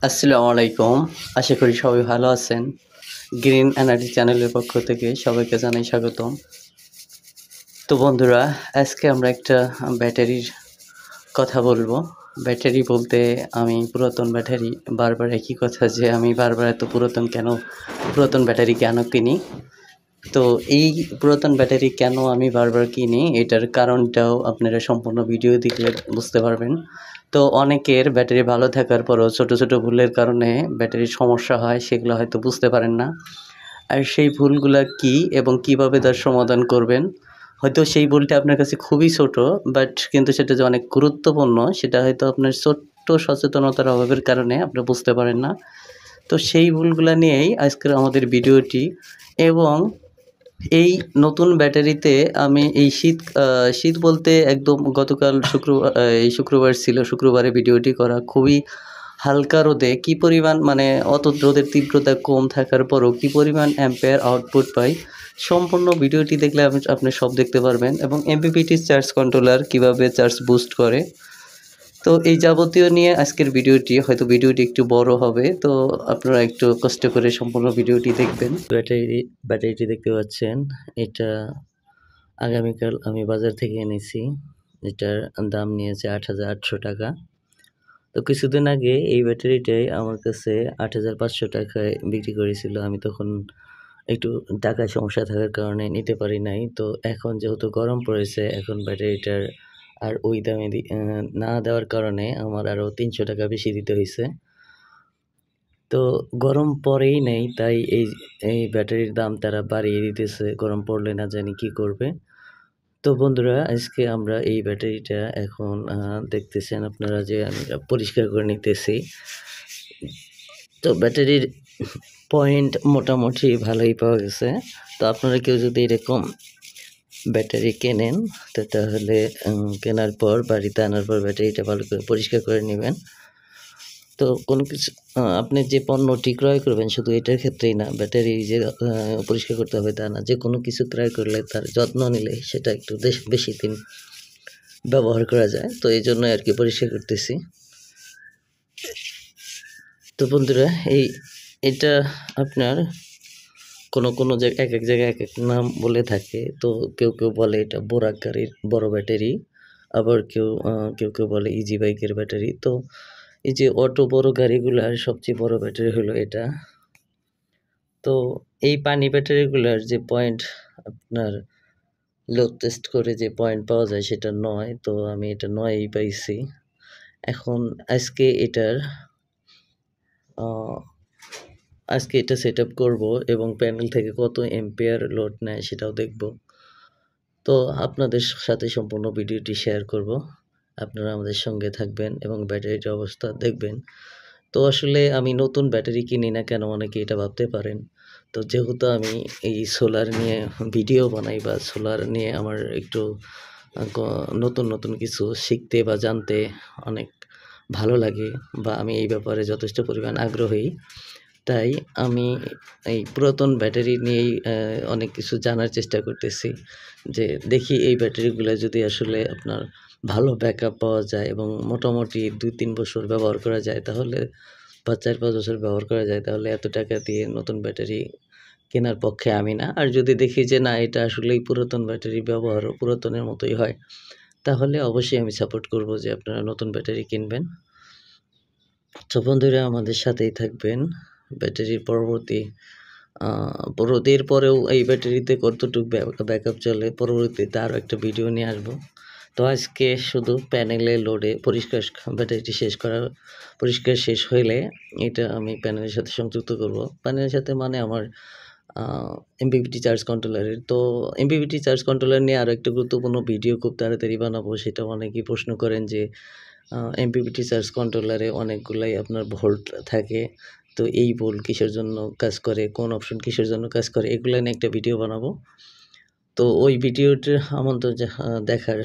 আসসালামু আলাইকুম। আশা করি সবাই ভালো আছেন। গ্রিন এনার্জি চ্যানেলের পক্ষ থেকে সবাইকে জানাই স্বাগতম। তো বন্ধুরা, আজকে আমরা একটা ব্যাটারির কথা বলবো। ব্যাটারি বলতে আমি পুরাতন ব্যাটারি বারবার একই কথা যে আমি বারবার এত পুরাতন ব্যাটারি কেন কিনি? তো এই পুরাতন ব্যাটারি কেন আমি বারবার কিনি এটার কারণটাও আপনারা সম্পূর্ণ ভিডিও দেখলে বুঝতে পারবেন। তো অনেকের ব্যাটারি ভালো থাকার পরও ছোট, ছোট ভুলের কারণে ব্যাটারির সমস্যা হয় সেগুলো হয়তো বুঝতে পারেন না। আর সেই ভুলগুলা কী এবং কীভাবে তার সমাধান করবেন? হয়তো সেই ভুলটা আপনার কাছে খুবই ছোট, বাট কিন্তু সেটা যে অনেক গুরুত্বপূর্ণ সেটা হয়তো আপনার ছোট্ট সচেতনতার অভাবের কারণে আপনি বুঝতে পারেন না। তো সেই ভুলগুলা নিয়েই আজকের আমাদের ভিডিওটি। এবং এই নতুন ব্যাটারিতে আমি এই শীত বলতে একদম গতকাল এই শুক্রবার ছিল। শুক্রবারে ভিডিওটি করা খুবই হালকা রোদে কী পরিমাণ মানে অত রোদের তীব্রতা কম থাকার পরও কী পরিমাণ অ্যাম্পেয়ার আউটপুট পাই, সম্পূর্ণ ভিডিওটি দেখলে আপনি সব দেখতে পারবেন। এবং MPPT চার্জ কন্ট্রোলার কীভাবে চার্জ বুস্ট করে। তো এই যাবতীয় নিয়ে আজকের ভিডিওটি, হয়তো ভিডিওটি একটু বড় হবে। তো আপনারা একটু কষ্ট করে সম্পূর্ণ ভিডিওটি দেখবেন। ব্যাটারিটি দেখতে পাচ্ছেন, এটা আগামীকাল আমি বাজার থেকে এনেছি। এটার দাম নিয়েছে ৮,৮০০ টাকা। তো কিছুদিন আগে এই ব্যাটারিটাই আমার কাছে ৮,৫০০ টাকায় বিক্রি করেছিল। আমি তখন একটু টাকার সমস্যা থাকার কারণে নিতে পারি নাই। তো এখন যেহেতু গরম পড়েছে, এখন ব্যাটারিটার আর ওই দামে না দেওয়ার কারণে আমার আরও ৩০০ টাকা বেশি দিতে হইছে। তো গরম পড়েই নাই, তাই এই ব্যাটারির দাম তারা বাড়িয়ে দিতেছে। গরম পড়লে না জানি কী করবে। তো বন্ধুরা, আজকে আমরা এই ব্যাটারিটা এখন দেখতেছেন আপনারা যে আমি পরিষ্কার করে নিতেছি। তো ব্যাটারির পয়েন্ট মোটামুটি ভালোই পাওয়া গেছে। তো আপনারা কেউ যদি এরকম ব্যাটারি কেনেন, তো তাহলে কেনার পর বাড়িতে আনার পর ব্যাটারিটা ভালো করে পরিষ্কার করে নেবেন। তো কোনো কিছু আপনি যে পণ্যটি ক্রয় করবেন শুধু এটার ক্ষেত্রেই না, ব্যাটারি যে পরিষ্কার করতে হবে তা না। যে কোনো কিছু ক্রয় করলে তার যত্ন নিলে সেটা একটু বেশি দিন ব্যবহার করা যায়। তো এই জন্য আর কি পরিষ্কার করতেছি। তো বন্ধুরা, এটা আপনার কোনো এক এক জায়গায় এক এক নাম বলে থাকে। তো কেউ বলে এটা বোরাক গাড়ির বড় ব্যাটারি, আবার কেউ বলে ইজি বাইকের ব্যাটারি। তো এই যে অটো বড় গাড়িগুলার সবচেয়ে বড় ব্যাটারি হলো এটা। তো এই পানি ব্যাটারিগুলার যে পয়েন্ট আপনার লোড টেস্ট করে যে পয়েন্ট পাওয়া যায় সেটা ৯। তো আমি এটা ৯ই পাইছি। এখন আজকে এটা সেটআপ করব এবং প্যানেল থেকে কত অ্যাম্পিয়ার লোড নেয় সেটাও দেখব। তো আপনাদের সাথে সম্পূর্ণ ভিডিওটি শেয়ার করব। আপনারা আমাদের সঙ্গে থাকবেন এবং ব্যাটারিটার অবস্থা দেখবেন। তো আসলে আমি নতুন ব্যাটারি কিনি না কেন, অনেকে এটা ভাবতে পারেন। তো যেহেতু আমি এই সোলার নিয়ে ভিডিও বানাই বা সোলার নিয়ে আমার একটু নতুন কিছু শিখতে বা জানতে অনেক ভালো লাগে, বা আমি এই ব্যাপারে যথেষ্ট পরিমাণ আগ্রহী। তাই আমি এই পুরাতন ব্যাটারি নিয়েই অনেক কিছু জানার চেষ্টা করতেছি, যে দেখি এই ব্যাটারিগুলো যদি আসলে আপনার ভালো ব্যাকআপ পাওয়া যায় এবং মোটামুটি ২-৩ বছর ব্যবহার করা যায়, তাহলে বা ৪-৫ বছর ব্যবহার করা যায়, তাহলে এত টাকা দিয়ে নতুন ব্যাটারি কেনার পক্ষে আমি না। আর যদি দেখি যে না, এটা আসলেই পুরাতন ব্যাটারি ব্যবহারও পুরাতনের মতোই হয়, তাহলে অবশ্যই আমি সাপোর্ট করব যে আপনারা নতুন ব্যাটারি কিনবেন। তো বন্ধুরা, আমাদের সাথেই থাকবেন। ব্যাটারির পরবর্তী রোদের পরেও এই ব্যাটারিতে কতটুকু ব্যাকআপ চলে, পরবর্তীতে আরও একটা ভিডিও নিয়ে আসবো। তো আজকে শুধু প্যানেলে লোডে ব্যাটারিটি পরিষ্কার শেষ হইলে এটা আমি প্যানেলের সাথে সংযুক্ত করব। প্যানেলের সাথে মানে আমার MPPT চার্জ কন্ট্রোলারের। তো MPPT চার্জ কন্ট্রোলার নিয়ে আরও একটা গুরুত্বপূর্ণ ভিডিও খুব তাড়াতাড়ি বানাবো। সেটা অনেকেই প্রশ্ন করেন যে MPPT চার্জ কন্ট্রোলারে অনেকগুলাই আপনার ভোল্ট থাকে। তো এই ভোল্ট কিসের জন্য কাজ করে, কোন অপশন কিসের জন্য কাজ করে, এগুলা নিয়ে একটা ভিডিও বানাবো। তো ওই ভিডিওটির দেখার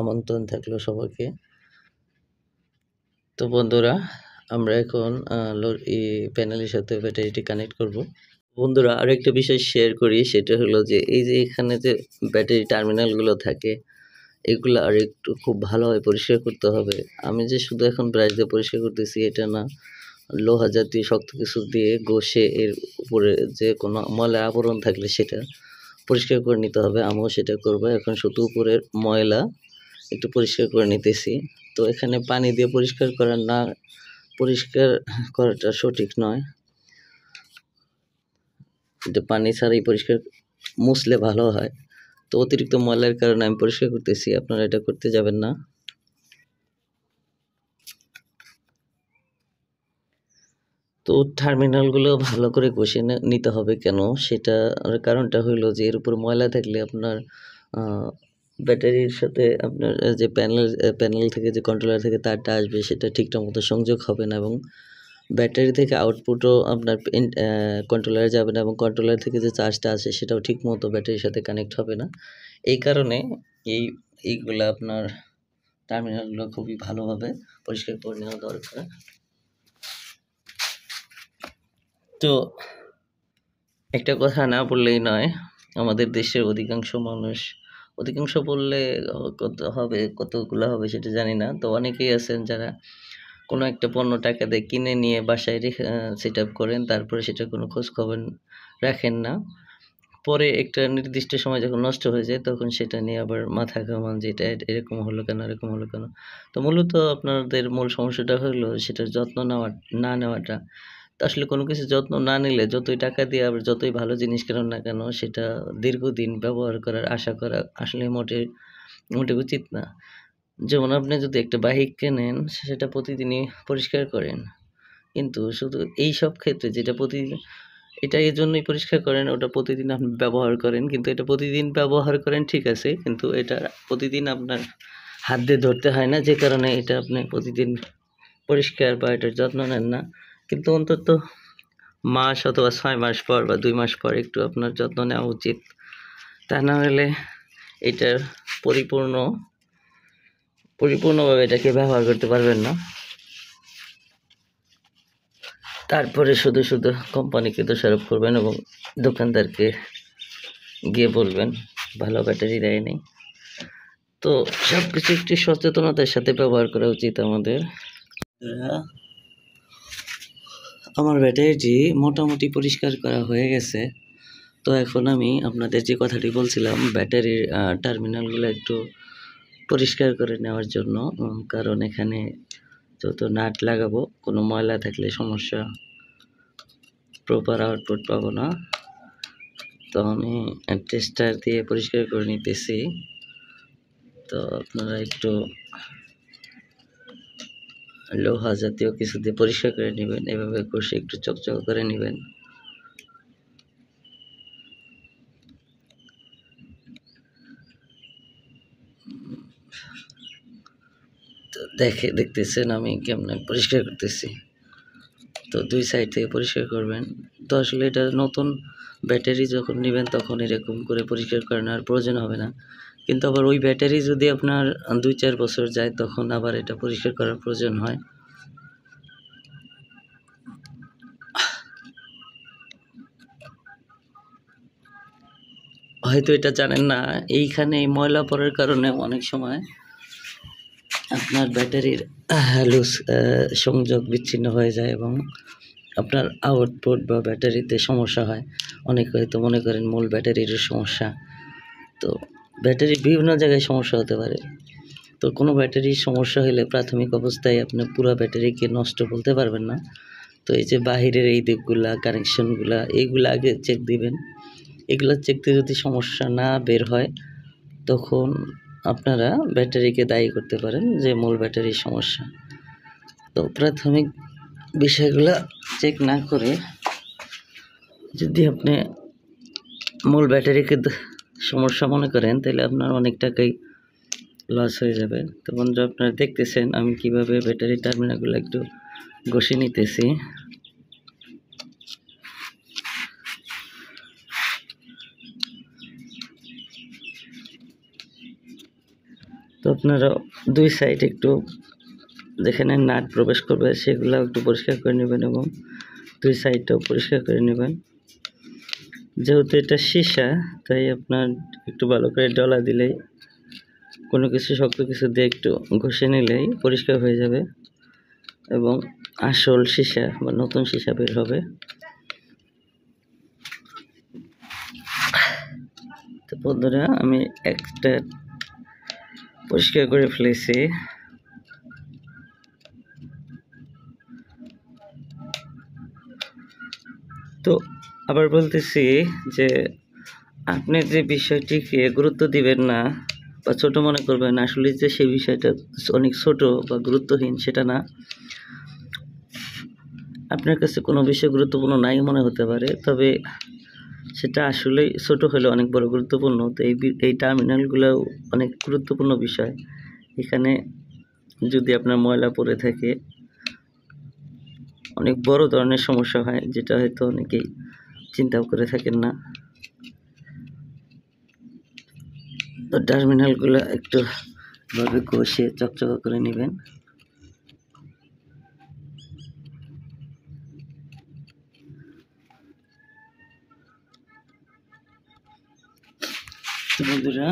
আমন্ত্রণ থাকলো সবাইকে। তো বন্ধুরা, আমরা এখন প্যানেলের সাথে ব্যাটারিটি কানেক্ট করব। বন্ধুরা, আরেকটা বিষয় শেয়ার করি, সেটা হলো যে এই যে এখানে যে ব্যাটারি টার্মিনালগুলো থাকে, এগুলো আর একটু খুব ভালোভাবে পরিষ্কার করতে হবে। আমি যে শুধু এখন ব্রাশ দিয়ে পরিষ্কার করতেছি এটা না, লোহা জাতীয় শক্ত কিছু দিয়ে ঘষে এর উপরে যে কোনো ময়লার আবরণ থাকলে সেটা পরিষ্কার করে নিতে হবে। আমিও সেটা করব। এখন শুধু উপরের ময়লা একটু পরিষ্কার করে নিতেছি। তো এখানে পানি দিয়ে পরিষ্কার করাটা সঠিক নয়। এটা পানি ছাড়াই পরিষ্কার মুছলে ভালো হয়। তো অতিরিক্ত ময়লার কারণে আমি পরিষ্কার করতেছি, আপনারা এটা করতে যাবেন না। তো টার্মিনালগুলো ভালো করে ঘষে নিতে হবে। কেন সেটার কারণটা হইলো যে এর উপর ময়লা থাকলে আপনার ব্যাটারির সাথে আপনার যে প্যানেল থেকে যে কন্ট্রোলার থেকে তারটা আসবে সেটা ঠিকঠাক মতো সংযোগ হবে না, এবং ব্যাটারি থেকে আউটপুটও আপনার কন্ট্রোলারে যাবে না, এবং কন্ট্রোলার থেকে যে চার্জটা আসে সেটাও ঠিক মতো ব্যাটারির সাথে কানেক্ট হবে না। এই কারণে এইগুলা আপনার টার্মিনালগুলো খুবই ভালোভাবে পরিষ্কার করে নেওয়া দরকার। তো একটা কথা না বললেই নয়, আমাদের দেশের অধিকাংশ বললে কতগুলো হবে সেটা জানি না। তো অনেকেই আছেন যারা কোনো একটা পণ্য টাকা দিয়ে কিনে নিয়ে বাসায় রেখে সেট আপ করেন, তারপরে সেটা কোনো খোঁজ খবর রাখেন না। পরে একটা নির্দিষ্ট সময় যখন নষ্ট হয়ে যায় তখন সেটা নিয়ে আবার মাথা ঘামান যে এটা এরকম হলো কেন, এরকম হলো কেন। তো মূলত আপনাদের মূল সমস্যাটা হলো সেটার যত্ন না নেওয়াটা। তো আসলে কোনো কিছু যত্ন না নিলে যতই টাকা দিয়ে আবার যতই ভালো জিনিস কেনেন না কেন সেটা দীর্ঘদিন ব্যবহার করার আশা করা আসলে মোটে উচিত না। যেমন আপনি যদি একটা বাইক কেনেন সেটা প্রতিদিনই পরিষ্কার করেন, কিন্তু শুধু এইসব ক্ষেত্রে যেটা প্রতিদিন এটা এজন্যই পরিষ্কার করেন, ওটা প্রতিদিন আপনি ব্যবহার করেন, কিন্তু এটা প্রতিদিন ব্যবহার করেন ঠিক আছে, কিন্তু এটা প্রতিদিন আপনার হাত দিয়ে ধরতে হয় না, যে কারণে এটা আপনি প্রতিদিন পরিষ্কার বা এটার যত্ন নেন না। কিন্তু অন্তত মাস অথবা 6 মাস পর বা 2 মাস পর একটু আপনার যত্ন নেওয়া উচিত। তা না হলে এটার পরিপূর্ণভাবে এটাকে ব্যবহার করতে পারবেন না। তারপরে শুধু কোম্পানিকে দোষারোপ করবেন এবং দোকানদারকে গিয়ে বলবেন ভালো ব্যাটারি দেয়নি। তো সবকিছু একটু সচেতনতার সাথে ব্যবহার করা উচিত আমাদের। আমার ব্যাটারিটি মোটামুটি পরিষ্কার করা হয়ে গেছে। তো এখন আমি আপনাদের যে কথাটি বলছিলাম ব্যাটারির টার্মিনালগুলো একটু পরিষ্কার করে নেওয়ার জন্য, কারণ এখানে যত নাট লাগাবো কোনো ময়লা থাকলে সমস্যা, প্রপার আউটপুট পাবো না। তো আমি টেস্টার দিয়ে পরিষ্কার করে নিতেছি। তো আপনারা একটু লোহা জাতীয় কিছু দিয়ে পরিষ্কার করে নেবেন, এভাবে কষে একটু চকচক করে নেবেন। তো দেখতেছেন আমি কেমনে পরিষ্কার করতেছি। তো 2 সাইড থেকে পরিষ্কার করবেন। তো আসলে এটা নতুন ব্যাটারি যখন নেবেন তখন এরকম করে পরিষ্কার করার প্রয়োজন হবে না, কিন্তু আবার ওই ব্যাটারি যদি আপনার 2-4 বছর যায় তখন আবার এটা পরিষ্কার করার প্রয়োজন হয়। হয়তো এটা জানেন না, এইখানে ময়লা পড়ার কারণে অনেক সময় আপনার ব্যাটারির লুজ সংযোগ বিচ্ছিন্ন হয়ে যায় এবং আপনার আউটপুট বা ব্যাটারিতে সমস্যা হয়। অনেকে হয়তো মনে করেন মূল ব্যাটারির সমস্যা। তো ব্যাটারির বিভিন্ন জায়গায় সমস্যা হতে পারে। তো কোনো ব্যাটারির সমস্যা হলে প্রাথমিক অবস্থায় আপনি পুরো ব্যাটারিকে নষ্ট বলতে পারবেন না। তো এই যে বাহিরের এই দিকগুলা, কানেকশনগুলা, এইগুলা আগে চেক দিবেন। এগুলা চেক দিয়ে যদি সমস্যা না বের হয় তখন আপনারা ব্যাটারিকে দায়ী করতে পারেন যে মূল ব্যাটারির সমস্যা। তো প্রাথমিক বিষয়গুলো চেক না করে যদি আপনি মূল ব্যাটারিকে সমস্যা মনে করেন তাহলে আপনার অনেক টাকাই লস হয়ে যাবে। তো বন্ধুরা আপনারা দেখতেছেন আমি কিভাবে ব্যাটারি টার্মিনালগুলো একটু ঘষে নিতেছি। তো আপনারা 2 সাইড একটু যেখানে নাট প্রবেশ করবে সেগুলো একটু পরিষ্কার করে নেবেন এবং 2 সাইডটাও পরিষ্কার করে নেবেন। যেহেতু এটা সীসা তাই আপনার একটু ভালো করে ডলা দিলেই, কোনো কিছু শক্ত কিছু দিয়ে একটু ঘষে নিলেই পরিষ্কার হয়ে যাবে। এবং আসল সীসা বা নতুন সীসা বের হবে। তো বন্ধুরা আমি একটা পরিষ্কার করে ফেলেছি। তো আবার বলতেছি যে আপনি যে বিষয়টিকে গুরুত্ব দিবেন না বা ছোট মনে করবেন, আসলে যে সেই বিষয়টা অনেক ছোট বা গুরুত্বহীন সেটা না। আপনার কাছে কোনো বিষয় গুরুত্বপূর্ণ নাই মনে হতে পারে, তবে সেটা আসলেই ছোট হলেও অনেক বড় গুরুত্বপূর্ণ। তো এই টার্মিনালগুলো অনেক গুরুত্বপূর্ণ বিষয়। এখানে যদি আপনার ময়লা পড়ে থাকে অনেক বড় ধরনের সমস্যা হয়, যেটা হয়তো অনেকেই চিন্তাও করে থাকেন না। তো টার্মিনালগুলো একটু ভাবে ঘষে চকচকা করে নেবেন। তো বন্ধুরা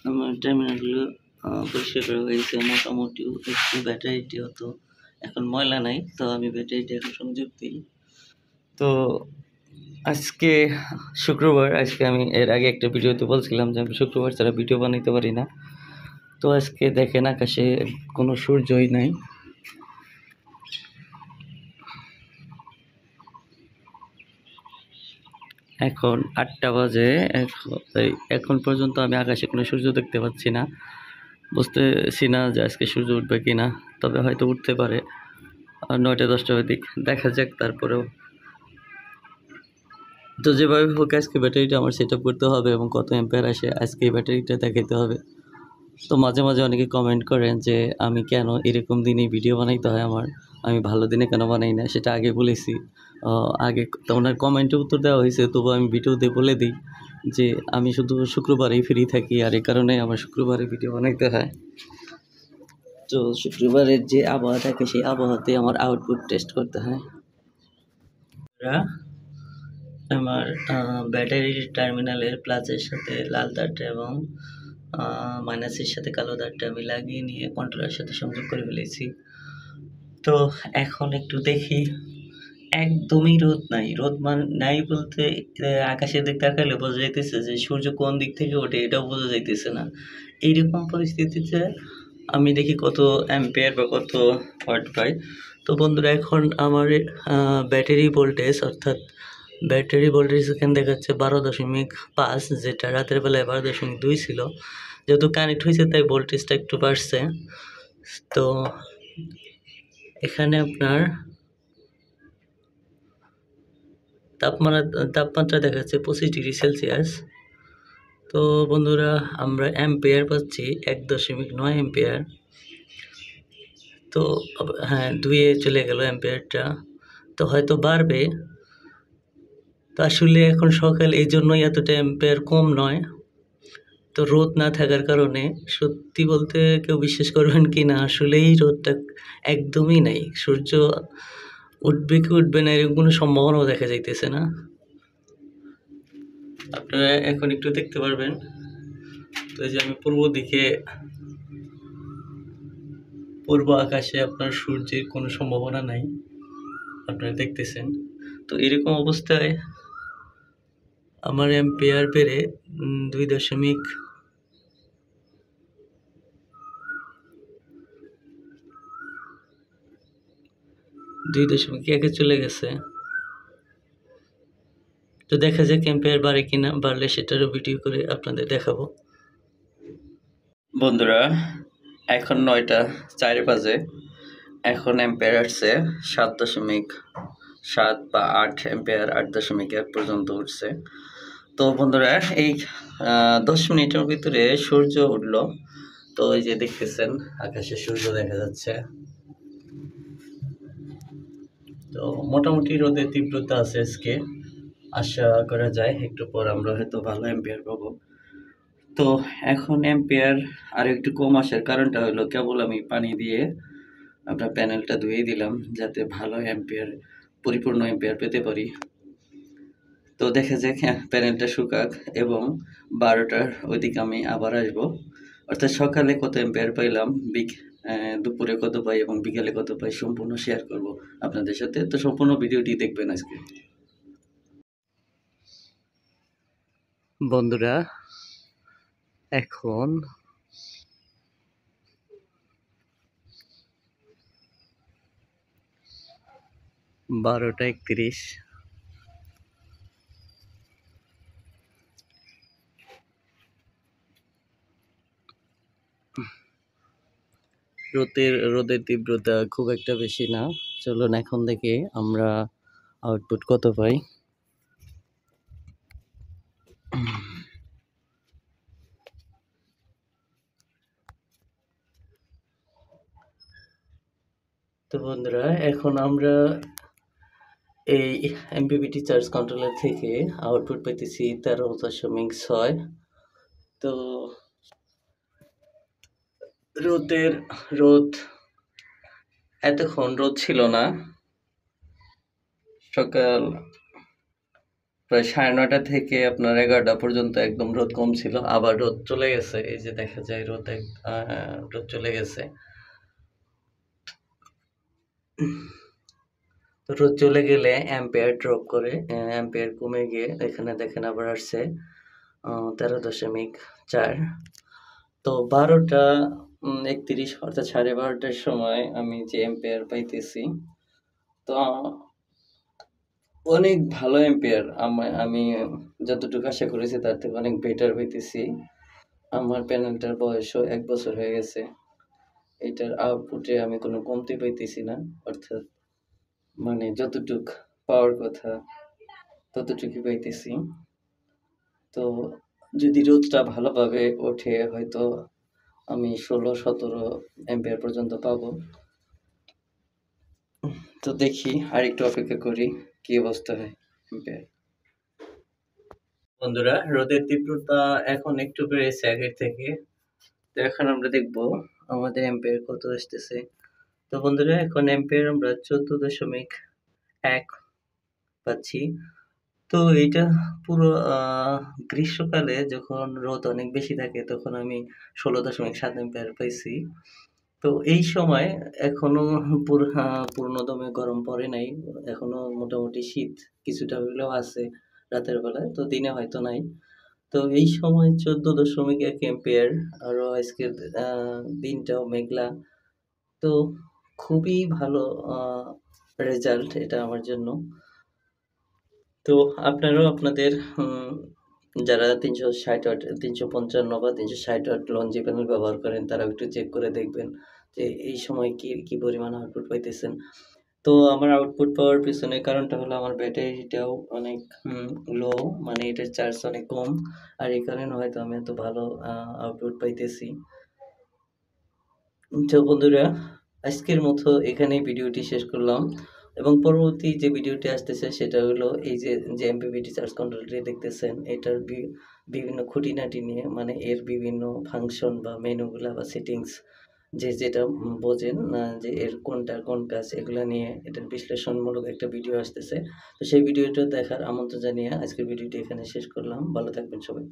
আমার টার্মিনালগুলো পরিষ্কার করা হয়েছে মোটামুটি। একটু ব্যাটারিটিও তো এখন ময়লা নাই, তো আমি ব্যাটারিটা এখন সংযোগ দিই। তো আজকে শুক্রবার, আজকে আমি এর আগে একটা ভিডিওতে বলছিলাম যে আমি শুক্রবার ছাড়া ভিডিও বানাইতে পারি না। তো আজকে দেখেন আকাশে কোনো সূর্যই নাই। এখন 8টা বাজে। এখন পর্যন্ত আমি আকাশে কোনো সূর্য দেখতে পাচ্ছি না। বুঝতেছি না যে আজকে সূর্য উঠবে কি না, তবে হয়তো উঠতে পারে 9টা-10টার দিক, দেখা যাক। তারপরেও তো যেভাবে হোক আজকে ব্যাটারিটা আমার সেট আপ করতে হবে এবং কত অ্যাম্পিয়ার আসে আজকে এই ব্যাটারিটা দেখাতে হবে। তো মাঝে মাঝে অনেকে কমেন্ট করেন যে আমি কেন এরকম দিনে ভিডিও বানাইতে হয় আমার, আমি ভালো দিনে কেন বানাই না। সেটা আগে বলেছি, আগে তো ওনার কমেন্টে উত্তর দেওয়া হয়েছে, তবু আমি ভিডিওতে বলে দিই যে আমি শুধু শুক্রবারেই ফ্রি থাকি, আর এই কারণে আমার শুক্রবারে ভিডিও বানাইতে হয়। তো শুক্রবারের যে আবহাওয়া থাকে সেই আবহাওয়াতে আমার আউটপুট টেস্ট করতে হয়। আমার ব্যাটারির টার্মিনালের প্লাসের সাথে লাল তারটা এবং মাইনাসের সাথে কালো তারটা আমি লাগিয়ে নিয়ে কন্ট্রোলারের সাথে সংযোগ করে ফেলেছি। তো এখন একটু দেখি, একদমই রোদ নাই। রোদ নাই বলতে আকাশের দিক তাকালে বোঝা যাইতেছে যে সূর্য কোন দিক থেকে ওঠে এটাও বোঝা যাইতেছে না। এইরকম পরিস্থিতিতে আমি দেখি কত অ্যাম্পিয়ার বা কত ওয়াট পাই। তো বন্ধুরা এখন আমার ব্যাটারি ভোল্টেজ, অর্থাৎ ব্যাটারি ভোল্টেজ এখানে দেখাচ্ছে 12.5, যেটা রাতের বেলায় 12.2 ছিল। যেহেতু কানেক্ট হয়েছে তাই ভোল্টেজটা একটু বাড়ছে। তো এখানে আপনার তাপমাত্রা দেখাচ্ছে 25°C। তো বন্ধুরা আমরা অ্যাম্পিয়ার পাচ্ছি 1.9 অ্যাম্পিয়ার। তো হ্যাঁ 2-এ চলে গেল অ্যাম্পিয়ারটা, তো হয়তো বাড়বে। তো আসলে এখন সকাল, এই জন্যই এতটা অ্যাম্পিয়ার কম নয়। তো রোদ না থাকার কারণে সত্যি বলতে কেউ বিশ্বাস করবেন কি না, আসলেই রোদটা একদমই নাই। সূর্য উঠবে কি উঠবে না এরকম কোনো সম্ভাবনাও দেখা যাইতেছে না। আপনারা এখন একটু দেখতে পারবেন। তো এই যে আমি পূর্ব আকাশে আপনার সূর্যের কোনো সম্ভাবনা নাই, আপনারা দেখতেছেন। তো এরকম অবস্থায় আমার অ্যাম্পিয়ার বেড়ে 2.1-এ চলে গেছে। তো দেখা যাক অ্যাম্পিয়ার বাড়ে কিনা, বাড়লে সেটারও ভিডিও করে আপনাদের দেখাবো। বন্ধুরা এখন 9টা 4 বাজে। এখন অ্যাম্পিয়ার আসছে 7.7 বা 8 অ্যাম্পিয়ার, 8.1 পর্যন্ত উঠছে। তো বন্ধুরা এই 10 মিনিটের ভিতরে সূর্য উঠলো। তো এই যে দেখতেছেন আকাশে সূর্য দেখা যাচ্ছে। তো মোটামুটি রোদের তীব্রতা আছে আজকে, আশা করা যায় একটু পর আমরা হয়তো ভালো অ্যাম্পিয়ার পাবো। তো এখন অ্যাম্পিয়ার আর একটু কম আসার কারণটা হলো কেবল আমি পানি দিয়ে আপনার প্যানেলটা ধুয়ে দিলাম যাতে ভালো অ্যাম্পিয়ার, পরিপূর্ণ অ্যাম্পিয়ার পেতে পারি। তো দেখা যাক প্যানেলটা শুকাক এবং 12টার ওইদিকে আমি আবার আসবো। অর্থাৎ সকালে কত অ্যাম্পিয়ার পাইলাম, দুপুরে কত পাই এবং বিকেলে কত পাই সম্পূর্ণ শেয়ার করব আপনাদের সাথে। তো সম্পূর্ণ ভিডিওটি দেখবেন আজকে। বন্ধুরা, এখন 12টা 31। রোদের তীব্রতা খুব একটা বেশি না। চলুন এখন থেকে আমরা আউটপুট কত পাই। তো বন্ধুরা, এখন আমরা এই এমপিপিটি চার্জ কন্ট্রোলার থেকে আউটপুট পেতেছি 13.6। তো রোদ এতক্ষণ রোদ ছিল না। সকাল প্রায় 9:30 থেকে আপনার 11টা পর্যন্ত একদম রোদ কম ছিল, আবার রোদ চলে গেছে। এই যে দেখা যায় রোদ চলে গেছে। তো রোদ চলে গেলে অ্যাম্পিয়ার ড্রপ করে, অ্যাম্পিয়ার কমে গিয়ে এখানে দেখেন আবার আসছে 13.4। তো 12টা 31 অর্থাৎ 12:30টার সময় আমি যে অ্যাম্পিয়ার পাইতেছি, তো অনেক ভালো অ্যাম্পিয়ার। আমি যতটুকু আশা করেছি তার থেকে অনেক বেটার পাইতেছি। আমার প্যানেলটার বয়সও 1 বছর হয়ে গেছে। এটার আউটপুটে আমি কোনো কমতি পাইতেছি না, অর্থাৎ মানে যতটুক পাওয়ার কথা ততটুকুই পাইতেছি। তো যদি রোদটা ভালোভাবে ওঠে হয়তো আমি 16-17 অ্যাম্পিয়ার পর্যন্ত পাবো। তো দেখি, আরেকটু অপেক্ষা করি কি অবস্থা হয় অ্যাম্পিয়ার। বন্ধুরা, রোদের তীব্রতা এখন একটু বেড়েছে আগের থেকে। তো এখন আমরা দেখব আমাদের অ্যাম্পিয়ার কত আসতেছে। তো বন্ধুরা, এখন অ্যাম্পিয়ার আমরা 14.1 পাচ্ছি। তো এইটা পুরো গ্রীষ্মকালে যখন রোদ অনেক বেশি থাকে তখন আমি 16.7 অ্যাম্পিয়ার পাইছি। তো এই সময় এখনো পূর্ণদমে গরম পড়ে নাই। এখনো মোটামুটি শীত কিছুটা হইলেও আছে রাতের বেলায়, তো দিনে হয়তো নাই। তো এই সময় 14.1 অ্যাম্পিয়ার, আরও আজকের দিনটাও মেঘলা। তো খুবই ভালো রেজাল্ট এটা আমার জন্য। তো আপনারাও আপনাদের যারা 360 ওয়াট, 355 বা 360 ওয়াট লঞ্জি প্যানেল ব্যবহার করেন তারা একটু চেক করে দেখবেন যে এই সময় কি পরিমাণ আউটপুট পাইতেছেন। তো আমার আউটপুট পাওয়ার পিছনে কারণটা হলো আমার ব্যাটারিটাও অনেক লো, মানে এটার চার্জ অনেক কম, আর এই কারণে হয়তো আমি এত ভালো আউটপুট পাইতেছি। তো বন্ধুরা, আজকের মতো এখানেই ভিডিওটি শেষ করলাম, এবং পরবর্তী যে ভিডিওটি আসতেছে সেটা হলো এই যে এমপিপিটি চার্জ কন্ট্রোলারটি দেখতেছেন, এটার বিভিন্ন খুঁটিনাটি নিয়ে, মানে এর বিভিন্ন ফাংশন বা মেনুগুলা বা সেটিংস যেটা বোঝেন না যে এর কোনটা কোন কাজ, এগুলা নিয়ে এটার বিশ্লেষণমূলক একটা ভিডিও আসতেছে। তো সেই ভিডিওটা দেখার আমন্ত্রণ জানিয়ে আজকের ভিডিওটি এখানে শেষ করলাম। ভালো থাকবেন সবাই।